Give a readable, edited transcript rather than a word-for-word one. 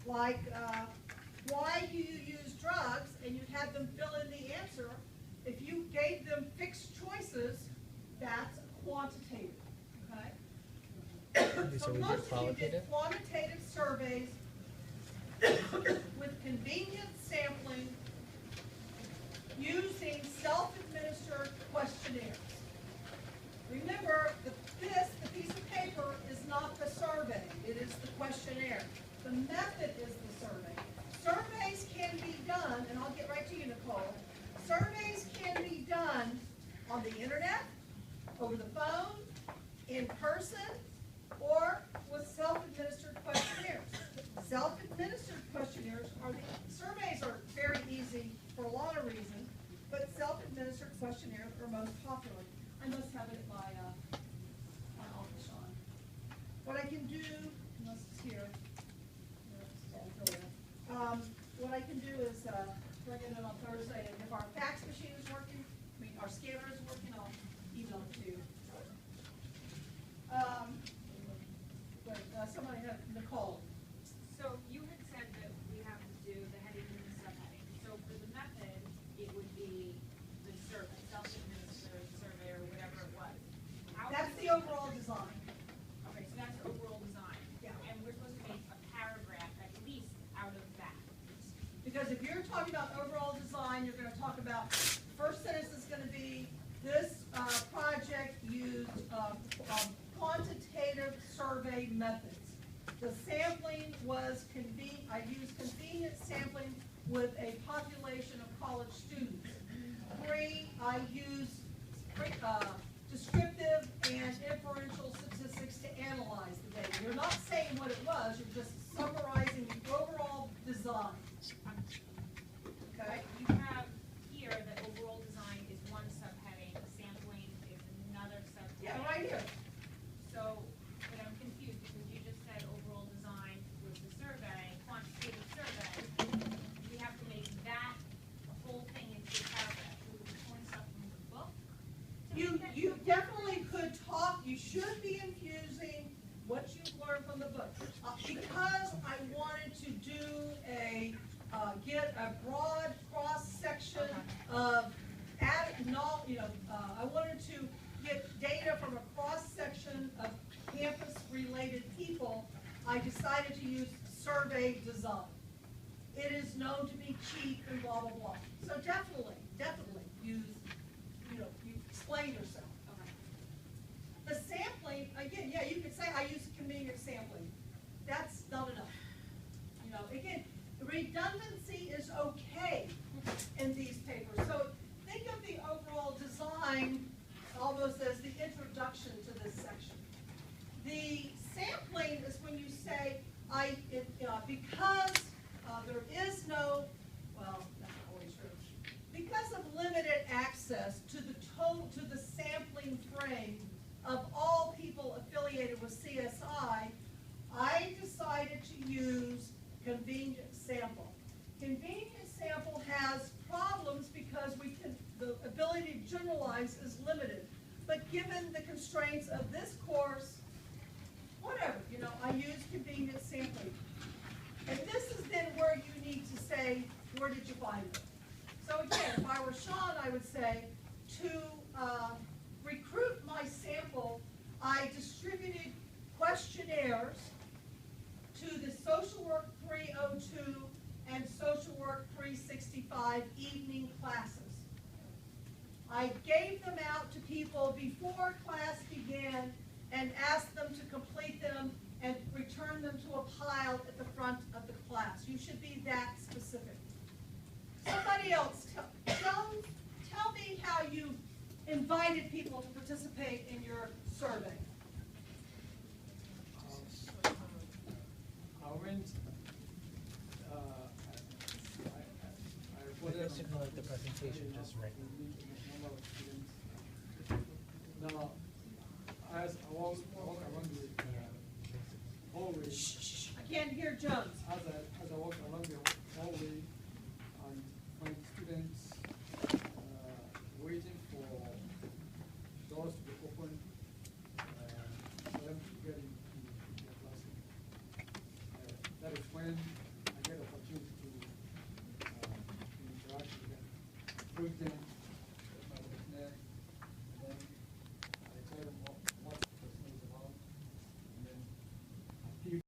like why do you use drugs, and you had them fill in the answer. If you gave them fixed choices, that's quantitative, okay? So most of you did quantitative surveys with convenient sampling using self-administered questionnaires. Remember, the piece of paper is not the survey, it is the questionnaire. The method is the survey. Surveys can be done, and I'll get right to you, Nicole. Surveys can be done on the internet, over the phone, in person, or with self-administered questionnaires. Self-administered questionnaires surveys are very easy for a lot of reasons, but self-administered questionnaires are most popular. I must have it at my office, Sean. What I can do, unless it's here, what I can do is bring it in on Thursday, and if our fax machine is working, our scanner is working, I'll email it to you. Somebody had, Nicole. So you had said that we have to do the heading and the subheading. So for the method, it would be the survey, self-administered survey or whatever it was. That's the overall design. Okay, so that's overall design. Yeah. And we're supposed to make a paragraph at least out of that. Because if you're talking about overall design, you're going to talk about, first sentence is going to be, this project used quantitative survey methods. The sampling was I used convenient sampling with a population of college students. 3, I used descriptive and inferential statistics to analyze the data. You're not saying what it was, you're just summarizing the overall design. Okay? You have here that overall design is one subheading, sampling is another subheading. Yeah, right here. So, but I'm confused because you just said overall design was the survey, quantitative survey. We have to make that whole thing into a paragraph. We would point stuff from the book. You definitely could talk, you should be infusing what you've learned from the book. Because I wanted to do get a broad cross-section of, I wanted to get data from a cross-section of campus-related people, I decided to use survey design. It is known to be cheap and blah, blah, blah. So definitely use, you explain yourself. Okay. The sampling, again, yeah, you could say I use convenient sampling. That's not enough. Again, redundancy is okay in these papers. So think of the overall design almost as the introduction to this section. The sampling is when you say, because there is no, well, that's not always true. Because of limited access to the sampling frame of all people affiliated with CSI, I decided to use convenient sample. Convenient sample has problems because the ability to generalize is limited. But given the constraints of this course, whatever, I use convenient sampling. And this is then where you need to say, where did you find it? So again, if I were Sean, I would say, to recruit my sample, I distributed questionnaires to the Social Work 302 and Social Work 365 evening classes. I gave them out to people before class began and asked them to complete them and return them to a pile at the front of the class. You should be that specific. Somebody else, tell me how you invited people to participate in your survey. I went, I guess you can like the presentation just right. Now, as I walk around the hallway, I can't hear Jones. as I walk along the hallway, and find students waiting for doors to be opened for them to get into the classroom. That is when get opportunity to interact with them. For example,